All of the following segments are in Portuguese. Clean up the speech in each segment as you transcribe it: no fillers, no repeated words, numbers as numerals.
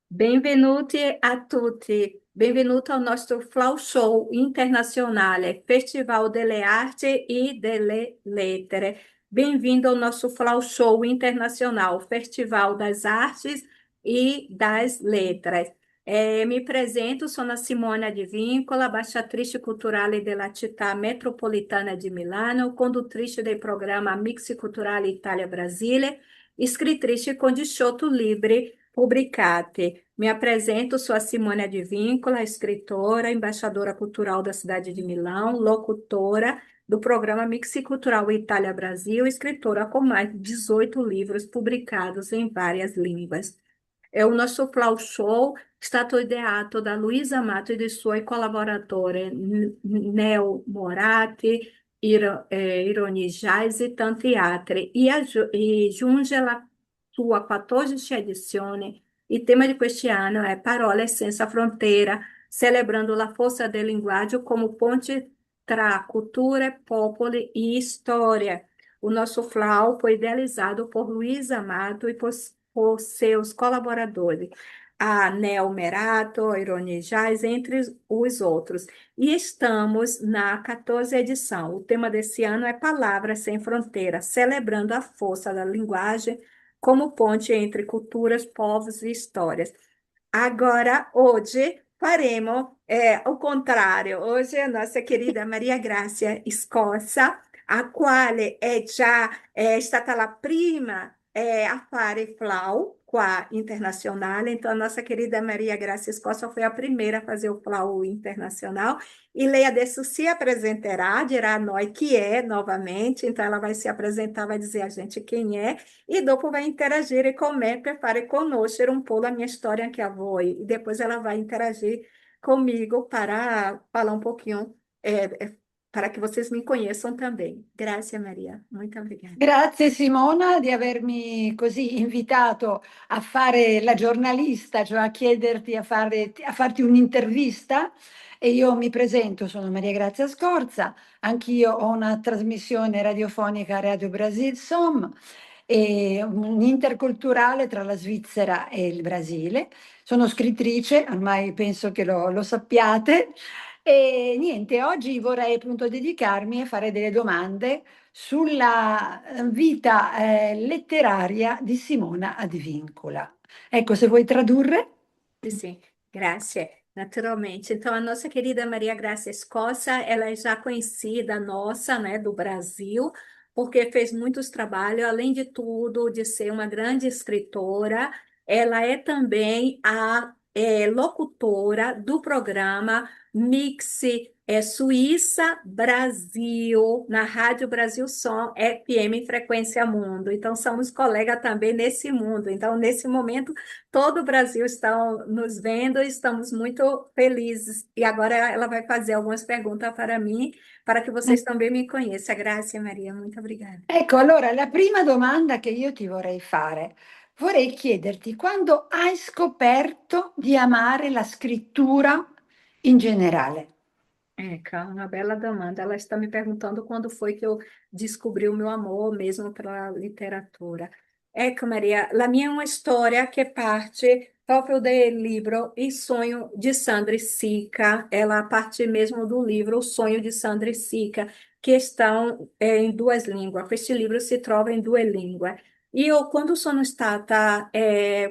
Benvenuti a tutti, benvenuto ao nostro Flow Show internazionale, Festival delle Arti e delle Lettere. Bem-vindo ao nosso Flow Show internacional, Festival das Artes e das Letras. Me apresento, sono Simona Di Vincola, ambasciatrice culturale della città metropolitana di Milano, conduttrice del programma Mix Culturale Italia-Brasile, scrittrice con 18 libri pubblicati. Me apresento, sou a Simone Advíncula, escritora, embaixadora cultural da cidade de Milão, locutora do programa Mixicultural Itália-Brasil, escritora com mais de 18 livros publicados em várias línguas. É o nosso Flow Show, stato ideato da Luisa Amato e de suoi collaboratori Neo Moratti, Ironi Jais e tanti altri. E giunge la sua 14ª edizione. Il tema di quest'anno è Parole senza frontiera, celebrando la forza del linguaggio come ponte tra culture, popoli e storia. O nosso FLAU foi idealizado por Luiz Amado e por seus colaboradores, a Nel Merato, a Irone Jais, entre os outros. E estamos na 14ª edição. O tema desse ano é Palavras Sem Fronteira, celebrando a força da linguagem como ponte entre culturas, povos e histórias. Agora, hoje, faremo o contrário. Hoje, a nossa querida Maria Grazia Scorza, a quale è già stata la prima a fare FLAU qua internazionale. Então, a nossa querida Maria Grazia Scorza foi a primeira a fazer o FLAU internacional. E lei adesso si apresenterà, dirà a noi chi è novamente. Então, ela vai se apresentar, vai dizer a gente quem é e dopo vai interagire com me per fare conoscere un po' la mia storia anche a voi. E depois ela vai interagir comigo para falar um pouquinho, para que vocês me conheçam também. Grazie, Maria. Muito obrigada. Grazie Simona di avermi così invitato a fare la giornalista, cioè a chiederti a farti un'intervista. E io mi presento, sono Maria Grazia Scorza, anch'io ho una trasmissione radiofonica a Radio Brasil Som, e un interculturale tra la Svizzera e il Brasile. Sono scrittrice, ormai penso che lo sappiate. E niente, oggi vorrei appunto dedicarmi a fare delle domande sulla vita letteraria di Simona Advíncula. Ecco, se vuoi tradurre. Sim, Grácia, naturalmente. Então, a nossa querida Maria Grácia Escócia, ela é já conhecida nossa, né, do Brasil, porque fez muitos trabalhos, além de tudo, de ser uma grande escritora, ela é também a locutora do programa Mix Suíça Brasil, na Rádio Brasil Som FM Frequência Mundo. Então, somos colegas também nesse mundo. Então, nesse momento, todo o Brasil está nos vendo e estamos muito felizes. E agora ela vai fazer algumas perguntas para mim, para que vocês também me conheçam. Grazie, Maria, muito obrigada. Ecco, allora la prima domanda che io ti vorrei chiederti quando hai scoperto di amare la scrittura in generale. Uma bela demanda. Ela está me perguntando quando foi que eu descobri o meu amor mesmo pela literatura. Ecco, Maria, la mia è una storia che parte proprio del libro Il Sonho de Sandri Sica. Ela parte mesmo do livro O Sonho de Sandri Sica, que estão em duas línguas. Este livro se trova em duas línguas. Io, quando sono stata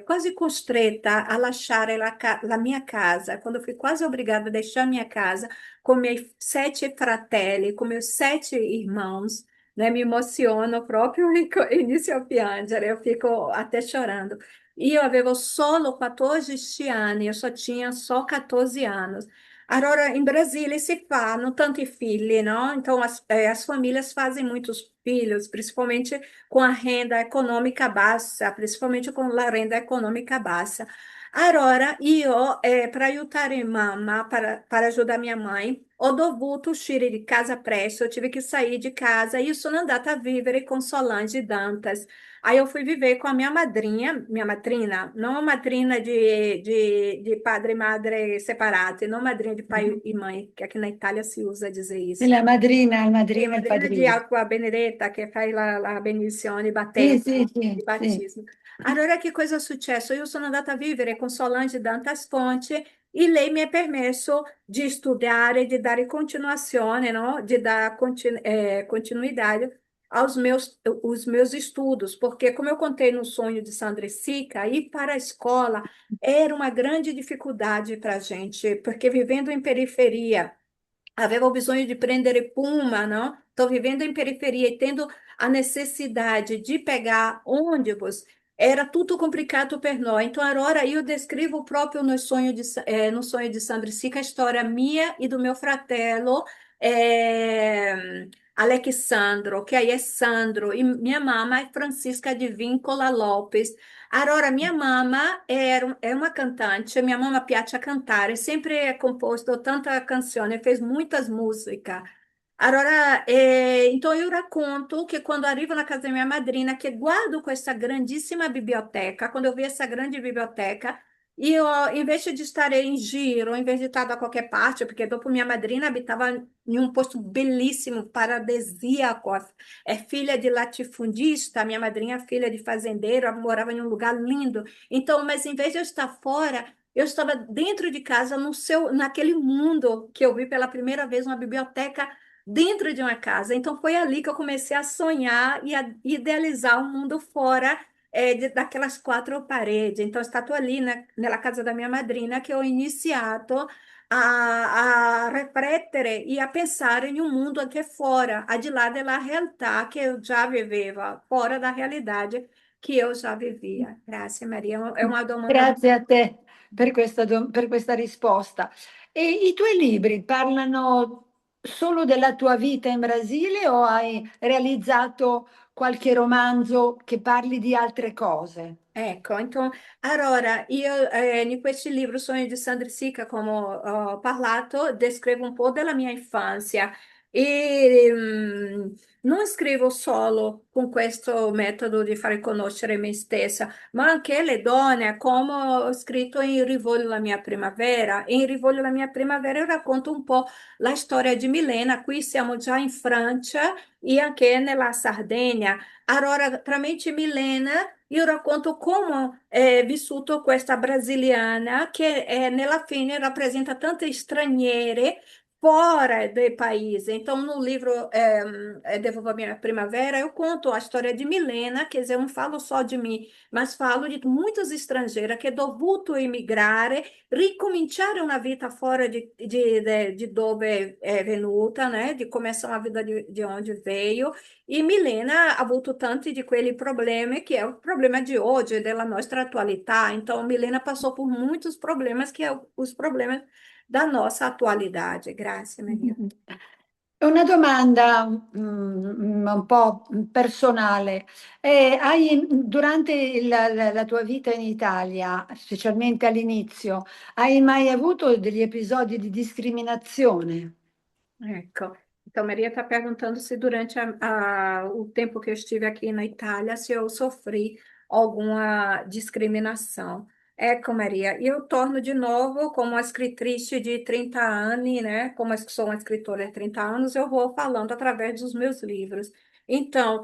quasi costretta a lasciare la mia casa, quando fui quasi obrigada a deixar minha casa, com meus 7 fratelli, com meus 7 irmãos, né? Me emociono proprio e inizio a piangere, eu fico até chorando. Io avevo solo 14 anni, eu só tinha só 14 anos. Allora, in Brasile si fanno tanti figli, no? Então, as famílias fazem muitos filhos, principalmente com a renda econômica baixa, principalmente com a renda econômica baixa. Allora, io, per aiutare mamma, para ajudar minha mãe, ho dovuto uscire di casa presto, eu tive que sair de casa e sono andata a vivere con Solange Dantas. Aí eu fui viver com a minha madrinha, minha madrina, não madrina de padre e madre separati, não madrinha de pai e mãe, que aqui na Itália se usa dizer isso. La madrina, il E madrino e il madrina di padrino. acqua benedetta che fai la benedizione, Sì, sì, di sì, sì. battesimo. Allora che cosa è successo? Io sono andata a vivere con Solange Dantas Fonte e lei mi ha permesso di studiare, di dare continuazione, no? Di dar continuidade aos os meus estudos, porque como eu contei no sonho de Sandra e Sica, ir para a escola era uma grande dificuldade para a gente, porque vivendo em periferia, avevo bisogno di prendere Puma, não? Estou vivendo em periferia e tendo a necessidade de pegar ônibus, era tudo complicado per noi. Então, agora eu descrevo proprio no sonho de Sandro Sica a história minha e do meu fratello, Alexandro, que aí é Sandro, e minha mamma é Francisca de Víncola Lopes. Allora, mia mamma è uma cantante, minha mamma piace a cantare, sempre composto tanta canzone, fez muitas músicas. Allora, então eu racconto que quando arrivo na casa da minha madrinha, que guardo questa grandissima biblioteca, quando eu vi essa grande biblioteca, io invece di stare in giro, invece di stare da qualche parte, perché dopo minha madrinha abitava in un posto bellissimo, paradisíaco, é filha de latifundista, minha madrinha é filha de fazendeiro, ela morava em um lugar lindo. Então, mas em vez de eu estar fora, eu estava dentro de casa, naquele mundo que eu vi pela primeira vez, uma biblioteca dentro de uma casa. Então, foi ali que eu comecei a sonhar e a idealizar um mundo fora daquelas quatro paredes. Então, estou ali na casa da minha madrinha que eu iniziato a riflettere e a pensare in un mondo che è fuori, al di là della realtà che io già viveva, fuori da realidade che io già vivia. Grazie Maria, è una domanda. Grazie a te per per questa risposta. E i tuoi libri parlano solo della tua vita in Brasile o hai realizzato qualche romanzo che parli di altre cose? Ecco, então, allora, io in questi libri Sogni di Sandri Sica, come ho parlato, descrevo un po' della mia infanzia e non scrivo solo con questo metodo di fare conoscere me stessa, ma anche le donne, come ho scritto in Rivoglio la mia primavera. In Rivoglio la mia primavera io racconto un po' la storia di Milena, qui siamo già in Francia e anche nella Sardegna. Allora, tramite Milena io racconto come è vissuto questa brasiliana che nella fine rappresenta tante straniere fora del paese. Então, no livro Devolva Minha Primavera, eu conto a história de Milena, quer dizer, eu não falo só de mim, mas falo de muitas estrangeiras que dovuto emigrare, ricominciare una vita fora de dove è venuta, né? De começar uma vida de onde veio. E Milena ha avuto tanti di quelli problemi che è o problema di oggi, della nostra attualità. Então, Milena passou por muitos problemas que é os problemas da nossa atualidade. Grazie, Maria. Una domanda un po' personale. Durante la tua vita in Italia, specialmente all'inizio, hai mai avuto degli episodi di discriminazione? Ecco, então Maria está perguntando se durante o tempo que eu estive aqui na Itália, se eu sofri alguma discriminação. Ecco, Maria, eu torno de novo como uma escritriz de 30 anos, né? Como eu sou uma escritora de 30 anos, eu vou falando através dos meus livros. Então,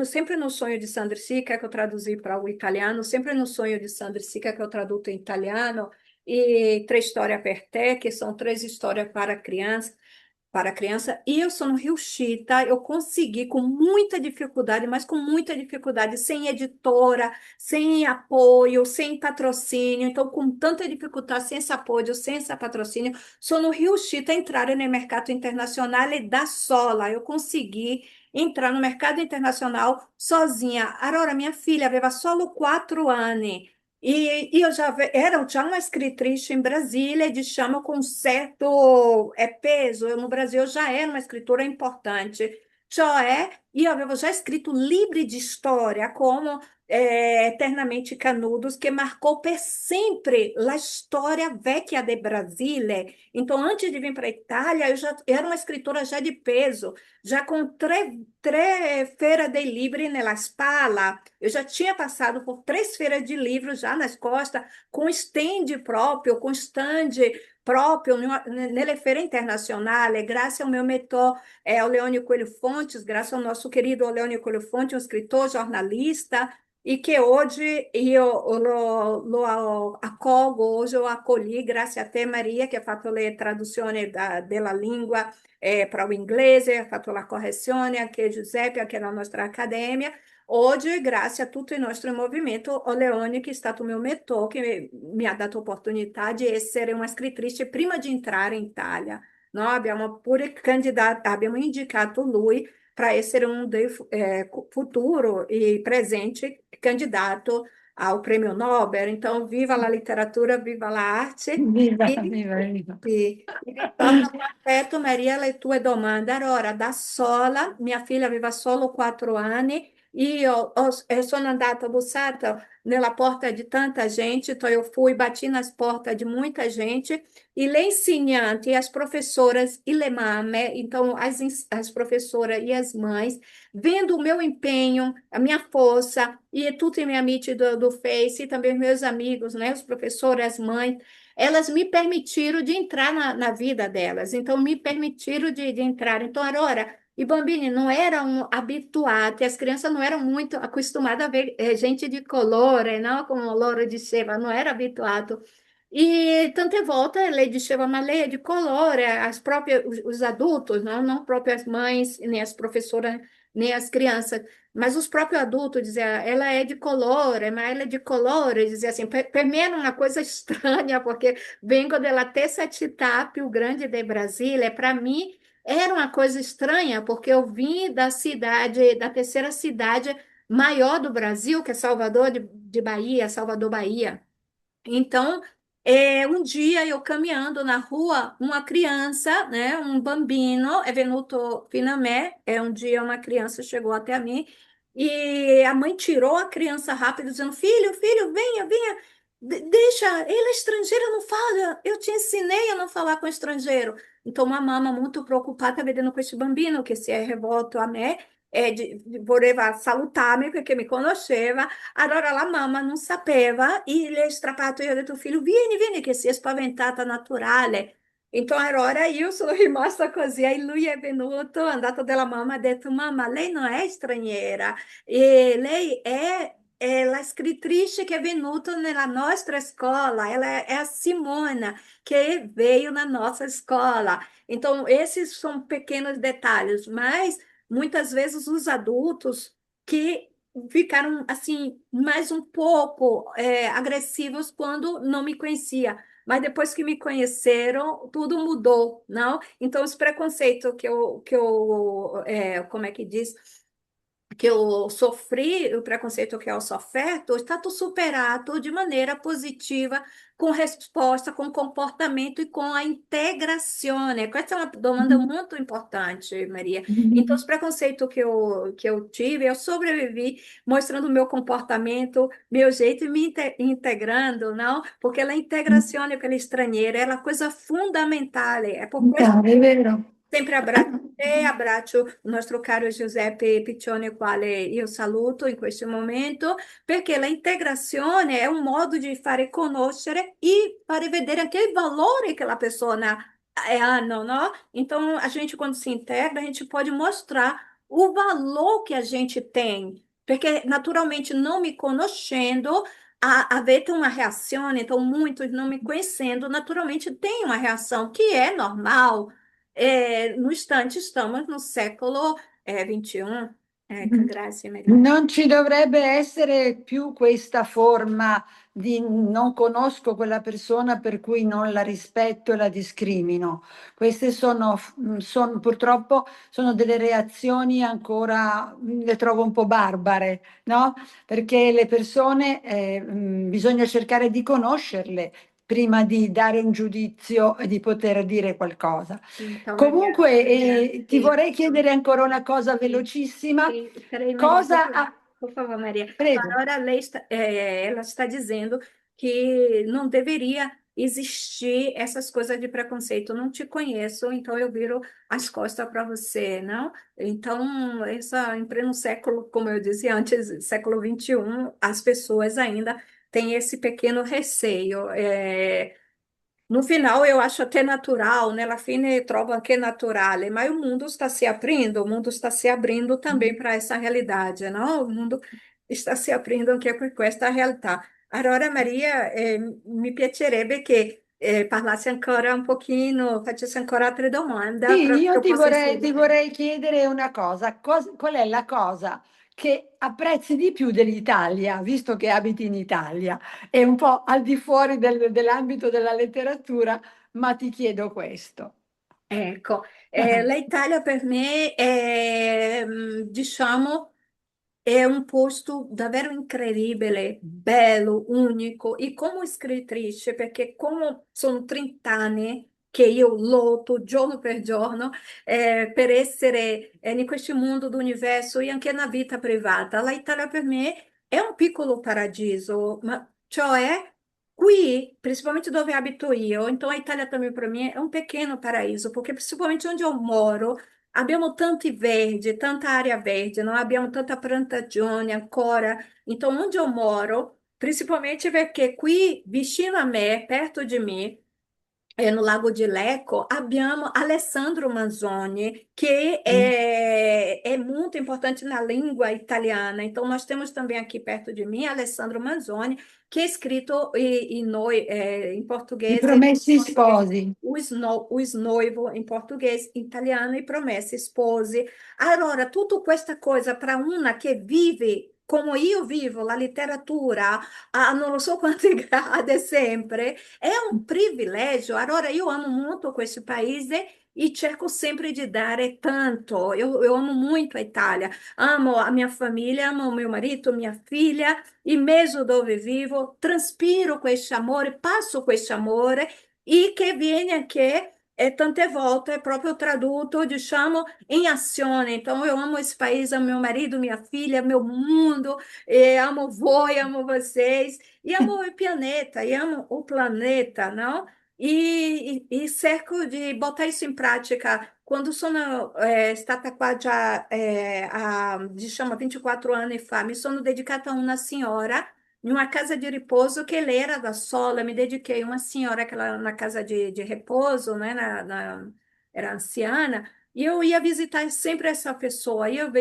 sempre no sonho de Sandro Sica, que eu traduzi para o italiano, sempre no sonho de Sandro Sica, que eu traduzo em italiano, e Três Histórias per Te, que são três histórias para a criança. E eu sou no Rio Chita, eu consegui com muita dificuldade, mas com muita dificuldade, sem editora, sem apoio, sem patrocínio. Então, com tanta dificuldade, sem esse apoio, sem esse patrocínio, sou no Rio Chita entrar no mercado internacional e da sola. Eu consegui entrar no mercado internacional sozinha. Aurora, minha filha, aveva solo 4 anni. E io ero già uma escritrice in Brasília, diciamo, com certo peso. Eu, no Brasil, eu já era uma escritora importante. Cioè, io avevo già scritto libri di storia como Eternamente Canudos, que marcou per sempre a história vecchia do Brasile. Então, antes de vir para a Itália, eu já era uma escritora já de peso, já com três feiras de livro nella spalla. Eu já tinha passado por três feiras de livros já nas costas, com stand próprio, com stand próprio nelle feire internazionali, graças ao meu mentor, ao Leônio Coelho Fontes, graças ao nosso querido Leônio Coelho Fontes, um escritor, jornalista, e que hoje eu lo accolgo, hoje eu acolhi, graças a te Maria, che ha fatto le traduzioni della lingua para o inglese, ha fatto la correzione, anche Giuseppe, anche na nostra accademia. Oggi, grazie a tutto il nostro movimento, o Leone, che è stato mio mentore, che mi ha dato opportunità di essere una scrittrice prima di entrare in Italia. No? Abbiamo pure candidato, abbiamo indicato lui para essere um futuro e presente candidato ao prêmio Nobel. Então, viva a literatura, viva a arte. Viva, E, viva, viva. ritorno con affetto, Maria, le tue domande. Allora, da sola, mia figlia aveva solo 4 anni, sono andata bussata nella porta di tanta gente, então eu fui, bati nas portas de muita gente, e le insegnanti, as professoras e le mame, então as professoras e as mães, vendo o meu empenho, a minha força, e tudo em minha amici do Face, e também meus amigos, né, os professores, as mães, elas me permitiram de entrar na vida delas, então me permitiram de entrar. Então, Aurora, e Bambini não eram habituados, as crianças não eram muito acostumadas a ver gente de colore, não como o Loro diceva, não era habituado. E tante volte lei diceva, ma lei é de colore, as próprias, os adultos, não próprias mães, nem as professoras, nem as crianças, mas os próprios adultos diziam, ela é de colore, mas ela é de colore, dizia assim, per me era uma coisa estranha, porque vengo della terza città più grande de Brasília, para mim era uma coisa estranha, porque eu vim da cidade, da terceira cidade maior do Brasil, que é Salvador de Bahia, Salvador, Bahia. Então, um dia eu caminhando na rua, uma criança, né, um bambino, é venuto fino a me, um dia uma criança chegou até mim e a mãe tirou a criança rápido, dizendo, filho, filho, venha, venha, deixa, ele é estrangeiro, não fala, eu te ensinei a não falar com estrangeiro. Então, uma mama muito preocupada, vedendo com este bambino, que se é revolto a me, voleva salutarmi perché mi conosceva. Allora la mamma non sapeva e le è strappato, io ho detto, figlio, vieni, vieni, che si è spaventata naturale. Então, allora io sono rimasta così, e lui è venuto, è andato dalla mamma, ha detto, mamma, lei non è straniera, e lei è la scrittrice che è venuta nella nostra scuola, ela é a Simona, que veio na nossa escola. Então, esses são pequenos detalhes, mas muitas vezes os adultos que ficaram assim mais um pouco agressivos quando não me conhecia, mas depois que me conheceram tudo mudou, não? Então os preconceitos que eu como é que diz que eu sofri, o preconceito que eu sofro, está tudo superado de maneira positiva, com resposta, com comportamento e com a integração. Essa é uma demanda muito importante, Maria. Então, os preconceitos que eu tive, eu sobrevivi mostrando o meu comportamento, meu jeito e me integrando, não? Porque a integração com a estrangeira é uma coisa fundamental. É por questo È vero. sempre abbraccio te, abbraccio il nostro caro Giuseppe Piccione, il quale io saluto in questo momento, perché la integrazione è un modo di fare conoscere e fare vedere anche il valore che la persona hanno, no? Então, a gente, quando se integra, a gente pode mostrar o valor que a gente tem, porque, naturalmente, não me conhecendo, avete uma reação, então, muitos não me conhecendo, naturalmente, tem uma reação que é normal, no istante estamos no século XXI. Grazie, Maria. Non ci dovrebbe essere più questa forma di non conosco quella persona per cui non la rispetto e la discrimino. Queste purtroppo sono delle reazioni ancora, le trovo un po' barbare, no? Perché le persone bisogna cercare di conoscerle, prima di dare un giudizio e di poter dire qualcosa. Então, Maria, Comunque, ti sim, vorrei chiedere ancora una cosa velocissima. sim, peraí, Maria, Cosa ha... por favor, Maria. Prego. Agora a lei está, ela está dizendo que não deveria existir essas coisas de preconceito. Não te conheço, então eu viro as costas para você, não? Então, em pleno século, como eu dizia antes, século XXI, as pessoas ainda têm esse pequeno receio. No final, eu acho até natural, nella fine trovo che è naturale, mas o mundo está se abrindo também para essa realidade, não? O mundo está se abrindo anche per questa realtà. Allora, Maria, mi piacerebbe che parlassi ancora un pochino, facessi ancora altre domande Sì, che io io possa ti inserire. vorrei chiedere una cosa. Qual è la cosa che apprezzi di più dell'Italia, visto che abiti in Italia? È un po' al di fuori dell'ambito della letteratura, ma ti chiedo questo. Ecco, l'Italia per me è, diciamo, è un posto davvero incredibile, bello, unico. E come scrittrice, perché come sono 30 anni che io lotto giorno per giorno per essere in questo mondo d'universo e anche nella vita privata, l'Italia per me è un piccolo paradiso, ma cioè qui, principalmente dove abito io, então a Itália também para mim é um pequeno paraíso, porque principalmente onde eu moro, abbiamo tanto verde, tanta área verde, não abbiamo tanta piantagione ancora. Então, onde eu moro, principalmente perché qui vicino a me, perto de mim, no Lago de Lecco, abbiamo Alessandro Manzoni, que é muito importante na língua italiana. Então, nós temos também aqui perto de mim Alessandro Manzoni, que é escrito em I português, promessi sposi. os noivo em português, italiano e promessa spose. Allora, tutta questa cosa para una che vive come io vivo la letteratura a non lo so quante gradi sempre, è un privilegio. Allora, io amo molto questo paese e cerco sempre di dare tanto. Eu amo muito a Itália. Amo a minha família, amo o meu marido, minha filha, e mesmo dove vivo, transpiro questo amore, passo questo amore e che viene anche tante volte è proprio tradotto, diciamo, in azione. Então, eu amo esse país, amo meu marido, minha filha, meu mundo, amo voi, amo vocês, e amo o planeta, não? E cerco di botar isso in pratica. Quando sono stata qua già, diciamo, 24 anni fa, mi sono dedicata a una signora in una casa di riposo che lei era da sola, mi dediquei a uma senhora que ela era na casa de repouso, né, era anziana, e eu ia visitar sempre essa pessoa, eu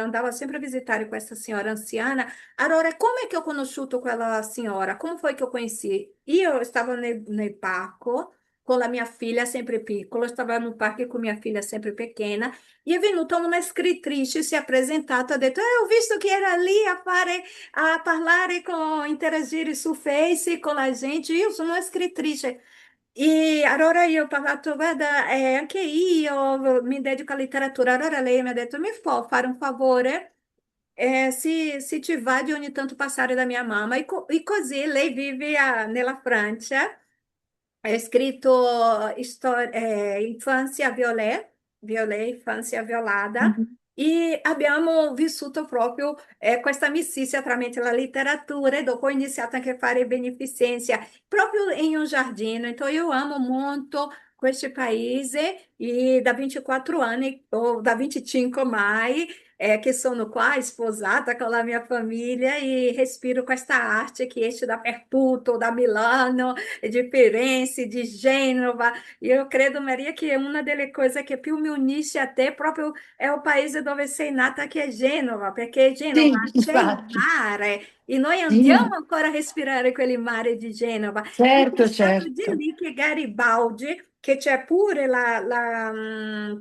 andava sempre a visitar com essa senhora anziana. Allora, como é que eu conosciuto aquela senhora? Como foi que eu conheci? E eu estava no parco com a minha filha sempre piccola, eu estava no parque com minha filha sempre pequena, e è venuta una scrittrice, si è presentata, ha detto, ho visto che era lì a parlare interagire su Face con la gente, io sono una scrittrice. E allora io ho parlato, guarda, anche io mi dedico alla letteratura. Allora lei mi ha detto, mi può fare un favore? Se ti va di ogni tanto passare da mia mamma. E così lei vive nella Francia. È scritto Infanzia Violet, Infanzia Violada, Mhm. e abbiamo vissuto proprio questa amicizia tramite la letteratura e dopo ho iniziato anche a fare beneficenza proprio in un giardino. Então eu amo molto questo paese e da 24 anni o da 25 mai che sono qua sposata con la mia famiglia e respiro questa arte che esce dappertutto, da Milano, di Firenze, di Genova. Io credo, Maria, che una delle cose che più mi unisce a te proprio è il paese dove sei nata, che è Genova, perché Genova Sì, c'è il infatti. mare e noi Sì, andiamo ancora a respirare quel mare di Genova. Ed è certo, stato di certo. lì che Garibaldi, che c'è pure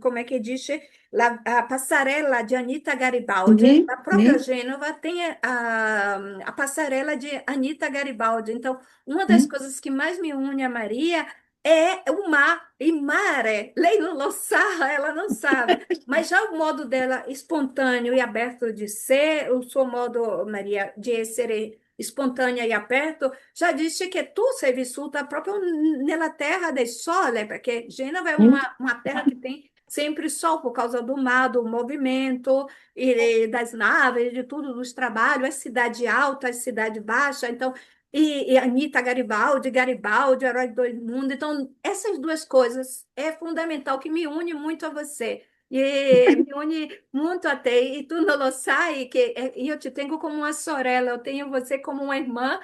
come che dice, a passarella di Anita Garibaldi, Sì, ma proprio a sì, Genova tem a passarela de Anita Garibaldi. Então, uma das sì. coisas que mais me une a Maria é o mar, e mare. Lei não lo sa, ela não sabe, mas já o modo dela espontâneo e aberto de ser, o seu modo, Maria, de ser espontânea e aperto, já disse che tu sei vissuta proprio nella terra del sole, perché Genova è uma terra que tem sempre sol por causa do mar, do movimento, e das naves, de tudo, dos trabalhos, é cidade alta, é cidade baixa, então, e Anitta Garibaldi, Garibaldi, Herói do Mundo, então, essas duas coisas é fundamental, que me une muito a você. E me une muito a te, e tu não lo sai, que eu te tenho como uma sorella, eu tenho você como uma irmã,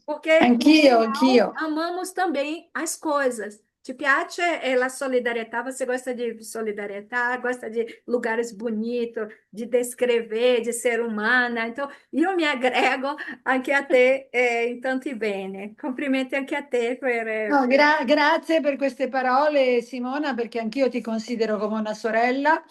porque no Anch'io, final anch'io. amamos também as coisas. Ti piace la solidarietà? Você gosta de solidarietà, gosta de lugares bonitos, de descrever, de ser humana. Então, io mi aggrego anche a te in tanti bene. Complimenti anche a te No, grazie per queste parole, Simona, perché anch'io ti considero come una sorella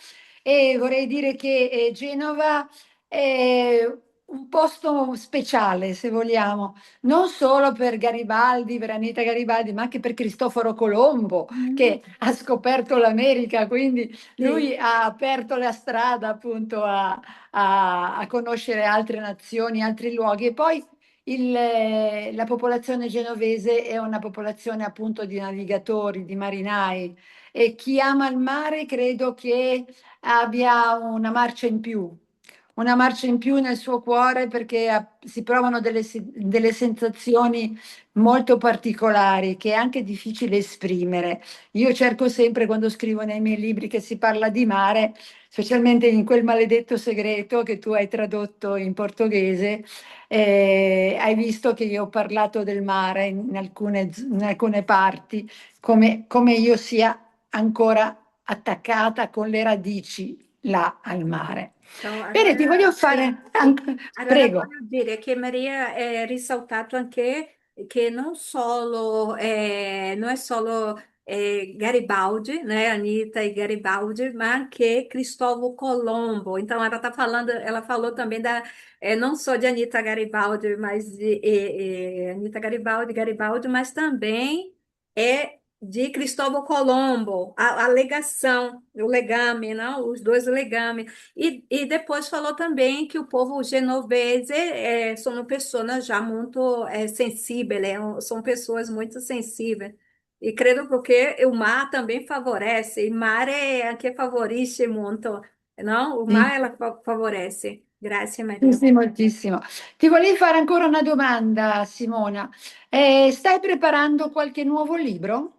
e vorrei dire che Genova è un posto speciale, se vogliamo, non solo per Garibaldi, per Anita Garibaldi, ma anche per Cristoforo Colombo, che ha scoperto l'America, quindi Sì. lui ha aperto la strada appunto a conoscere altre nazioni, altri luoghi e poi la popolazione genovese è una popolazione appunto di navigatori, di marinai e chi ama il mare credo che abbia una marcia in più nel suo cuore perché si provano delle sensazioni molto particolari che è anche difficile esprimere. Io cerco sempre quando scrivo nei miei libri che si parla di mare, specialmente in quel maledetto segreto che tu hai tradotto in portoghese, hai visto che io ho parlato del mare in alcune parti, come io sia ancora attaccata con le radici là al mare. Então, Bene, ti voglio sì, fare sì. Allora Prego. voglio dire che Maria ha risaltato anche che non è solo Garibaldi, né, Anita e Garibaldi, ma anche Cristóvão Colombo. Então ela tá falando, ela falou também não só de Anita Garibaldi, mas de Anita Garibaldi, Garibaldi, mas também de Cristóvão Colombo, a legação, o legame, não? Os dois legames. E depois falou também que o povo genovese são pessoas já muito sensíveis, são pessoas muito sensíveis. E credo porque o mar também favorece, e mar que favorisce muito, não? O mar Sì, ela favorece. Grazie, sì, Maria. sì, moltissimo. Ti volevo fare ancora una domanda, Simona. Stai preparando qualche nuovo libro?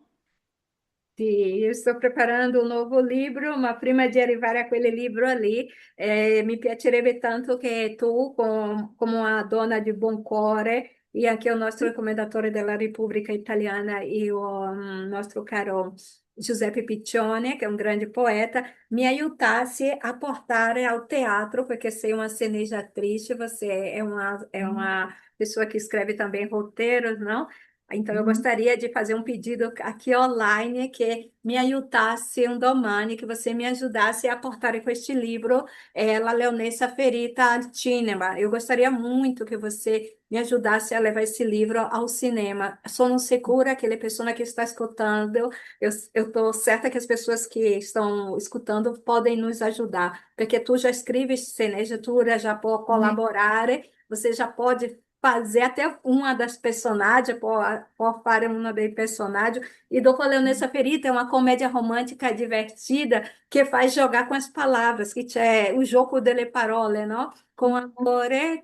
Sì, io sto preparando un nuovo libro, ma prima di arrivare a quel libro lì, mi piacerebbe tanto che tu, come una donna di buon cuore, e anche il nostro commendatore della Repubblica Italiana, e il nostro caro Giuseppe Piccione, che è un grande poeta, mi aiutasse a portare ao teatro, perché sei uma sceneggiatrice, você é uma pessoa que escreve também roteiros, não? Então, eu Mm. gostaria de fazer um pedido aqui online que me aiutasse um domani, que você me ajudasse a portar com este livro, La Leonessa Ferita al Cinema. Eu gostaria muito que você me ajudasse a levar esse livro ao cinema. Sono sicura que a pessoa que está escutando, eu estou certa que as pessoas que estão escutando podem nos ajudar, porque tu já escreves sceneggiatura, já pode Sì. colaborar, você já pode fazer até uma das personagens, por fare uma dei personagens. E Dopo Leonessa Ferita é uma comédia romântica divertida que faz jogar com as palavras, que é o jogo delle parole, não? Com amore,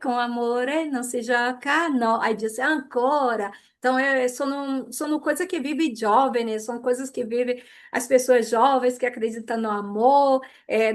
não se gioca, não. Aí diz ancora. Então, são coisas que vivem jovens, são coisas que vivem as pessoas jovens que acreditam no amor,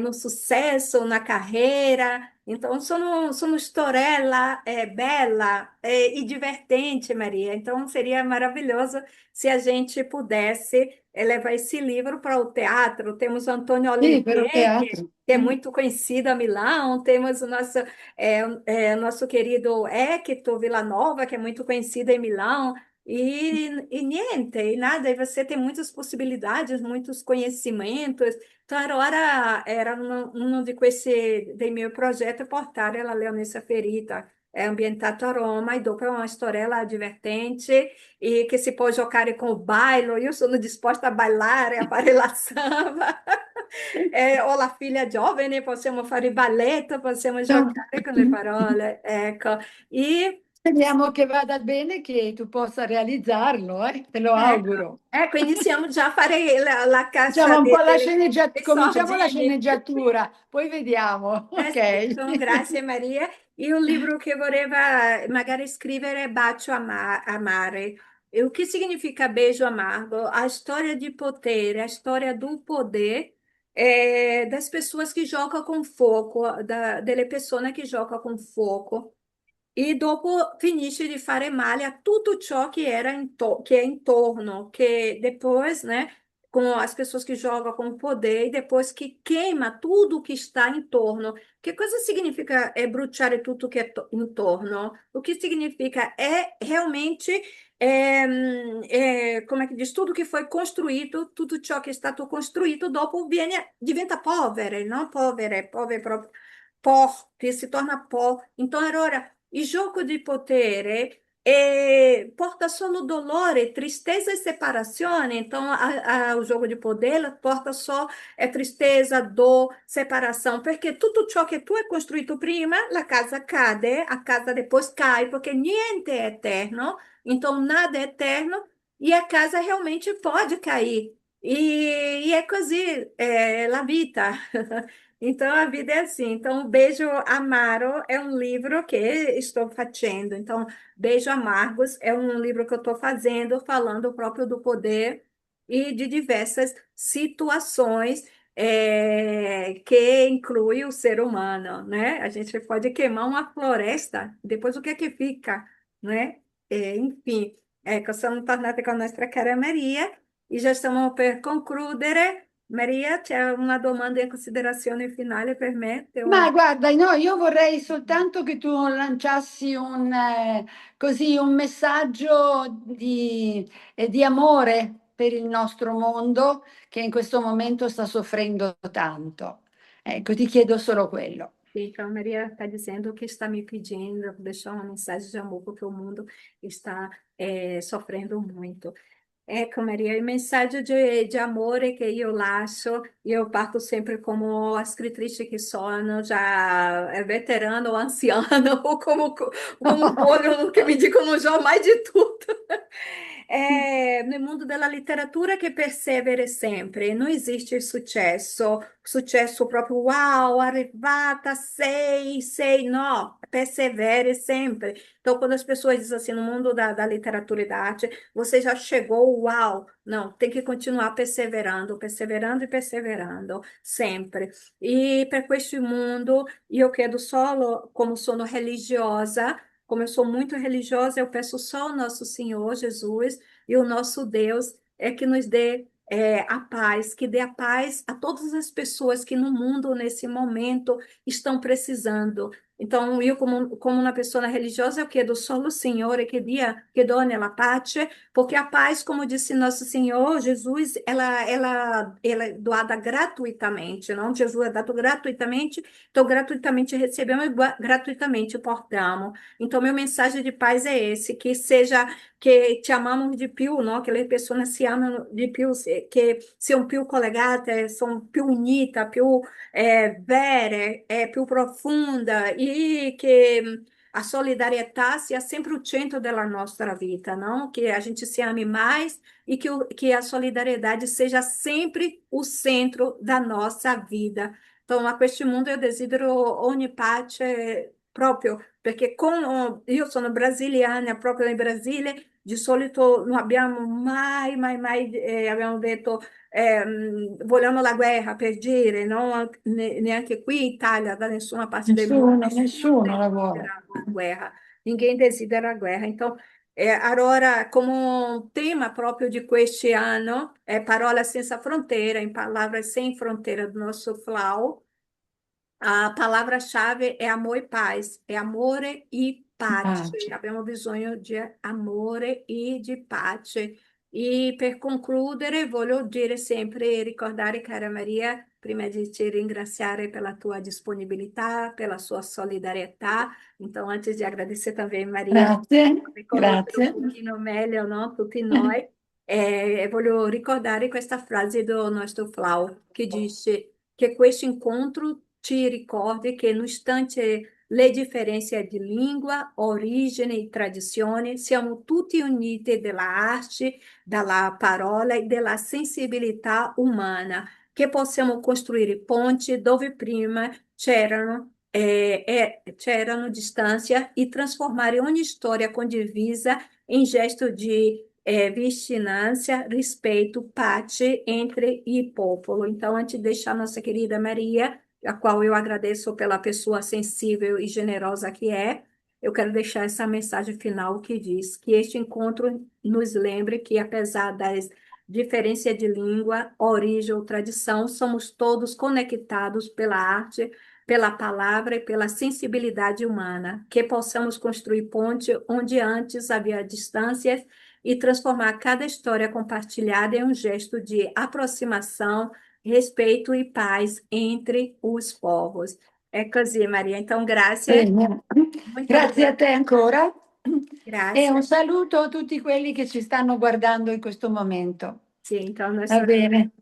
no sucesso, na carreira. Então, sono storella bella e divertente, Maria. Então, seria maravilhoso se a gente pudesse levar esse livro para o teatro. Temos o Antônio Sì, per il Olivier, teatro. que é muito conhecido a Milão. Temos o nosso querido Hector Villanova, que é muito conhecido em Milão. E niente, e nada, e você tem muitas possibilidades, muitos conhecimentos. Então, era uno di questi dei miei progetti portare la Leonessa Ferita. è ambientato a Roma e dopo è una storiella divertente e che si può giocare con il ballo. Io sono disposta a ballare, a fare la samba. Ho la figlia giovane, possiamo fare il balletto, possiamo giocare con le parole. Ecco. E Speriamo che vada bene, che tu possa realizzarlo, te lo ecco, auguro. ecco, iniziamo già a fare la cassa Facciamo un po' la dei cominciamo la soldini. sceneggiatura, poi vediamo, ok? Sì, grazie Maria. E un libro che voreva magari scrivere Bacio Amare. E o que significa beijo amargo? A história de poder, a história do poder das pessoas que jogam com fogo, delle persone che giocano con fuoco. E dopo finisce di fare male a tutto ciò che era che é intorno, que depois, né, com as pessoas que jogam com poder, e depois que queima tudo que está em torno. Que coisa significa bruciare tutto che è intorno? O que significa é realmente, como é que diz, tudo que foi construído, tudo ciò che è stato costruito, dopo diventa povere, não povere, povere proprio, pó, che si torna pó. Então, ora, il gioco di potere porta solo dolore, tristeza e separazione. Então, o jogo de poder porta só tristeza, dor, separação, perché tutto ciò che tu hai costruito prima, la casa cade, a casa depois cai, porque niente é eterno, então nada é eterno e a casa realmente pode cair. E é così, é la vita. Então, a vida é assim. Então, o Beijo Amaro é um livro que estou fazendo. Então, Beijo Amargos é um livro que eu estou fazendo, falando próprio do poder e de diversas situações que inclui o ser humano, né? A gente pode queimar uma floresta, depois o que é que fica, né? Enfim, siamo tornate con la nostra cara Maria e já estamos per concludere. Maria, c'è una domanda in considerazione finale per me? Ma guarda, no, io vorrei soltanto che tu lanciassi così, un messaggio di amore per il nostro mondo che in questo momento sta soffrendo tanto. Ecco, ti chiedo solo quello. Então, Maria está dizendo que está me pedindo deixar uma mensagem de amor, porque o mundo está sofrendo muito. Ecco, Maria, a mensagem de amore che io lascio, io parto sempre como a scrittrice che sono, già veterana o anziana, ou como vogliono che mi dicono già ormai di tutto. Nel mondo della letteratura che persevera sempre, non esiste successo proprio, wow, arrivata, sei, no, persevere sempre. Então, quando as pessoas dizem assim, no mundo da literatura e da arte, você já chegou, uau! Não, tem que continuar perseverando, perseverando e perseverando, sempre. E per questo mondo, io chiedo solo, como sono religiosa, como eu sou muito religiosa, eu peço só ao nosso Senhor Jesus e o nosso Deus que nos dê a paz, que dê a paz a todas as pessoas que no mundo, nesse momento, estão precisando. Então, eu, como uma pessoa religiosa, eu chiedo solo ao Senhor que done la pace, porque a paz, como disse nosso Senhor Jesus, ela é doada gratuitamente, não? Jesus é dado gratuitamente, então gratuitamente recebemos e gratuitamente portamos. Então, minha mensagem de paz é esse, que seja che ci amamos di più, no? Che le persone si amano di più, che siano più collegate, sono più unite, più vere, più profunda e che a solidarietà sia sempre o centro della nostra vita, não? Que a gente se ame mais e que a solidariedade seja sempre o centro da nossa vida. Então, a questo mondo eu desidero ogni pace proprio perché io sono brasiliana, proprio in Brasile di solito non abbiamo mai abbiamo detto vogliamo la guerra per dire, no? Neanche qui in Italia, da nessuna parte del mondo, nessuno Nessuno la vuole. desidera a guerra, ninguém desidera a guerra. Então, allora, como tema proprio di questi anno, Parola Senza Fronteira, em Palavras Sem Fronteira, do nosso Flau, a palavra-chave é amor e paz, é amore e pace. Pace. Abbiamo bisogno di amore e di pace. E per concludere, voglio dire sempre e ricordare, cara Maria, prima di ti ringraziare pela tua disponibilità, pela sua solidarietà. Então, antes de agradecer também, Maria, Grazie, per conoscere grazie. un pochino meglio, no? Tutti noi, voglio ricordare questa frase do nostro Flau, che dice che questo incontro ti ricordi che nonostante le differenze di lingua, origine e tradizione, siamo tutti uniti dalla arte, dalla parola e della sensibilità umana, che possiamo costruire ponti dove prima c'erano distanze e trasformare ogni storia condivisa em gesto de vicinança, respeito, pace entre e popolo. Então, antes de deixar nossa querida Maria, a qual eu agradeço pela pessoa sensível e generosa que é, eu quero deixar essa mensagem final que diz que este encontro nos lembre que, apesar das diferenças de língua, origem ou tradição, somos todos conectados pela arte, pela palavra e pela sensibilidade humana, que possamos construir ponte onde antes havia distâncias e transformar cada história compartilhada em um gesto de aproximação, respeito e paz entre os povos. É così, Maria. Então, grazie, Bene. muito Grazie a obrigada. te ancora e un Grazie. saluto a tutti quelli che ci stanno guardando in questo momento. Sim, então, Va bene.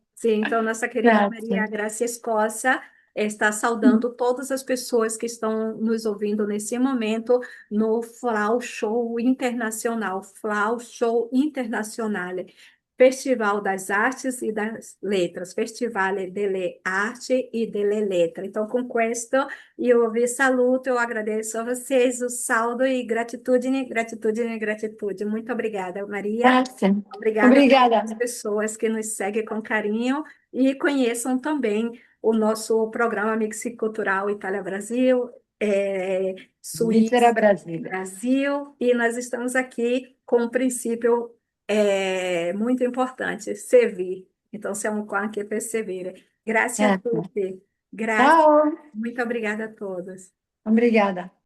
nossa querida Maria Grazie. Gracia Escócia está saudando todas as pessoas que estão nos ouvindo nesse momento no Flau Show Internacional, Flau Show Internazionale, Festival das Artes e das Letras, Festivale delle Arte e delle Lettere. Então, com questo, io vi saluto, eu agradeço a vocês o saldo e gratitudine, gratitudine, gratitude. Muito obrigada, Maria. Grazie. Obrigada Obrigada. às pessoas que nos seguem com carinho e conheçam também o nosso programa Mixicultural Itália Brasil, Svizzera, Suíça Brasile. Brasil, e nós estamos aqui com um princípio muito importante, servir. Então, siamo qua anche per servire. Grazie a Ecco. tutti. Grazie. Ciao. Muito obrigada a todos. Obrigada.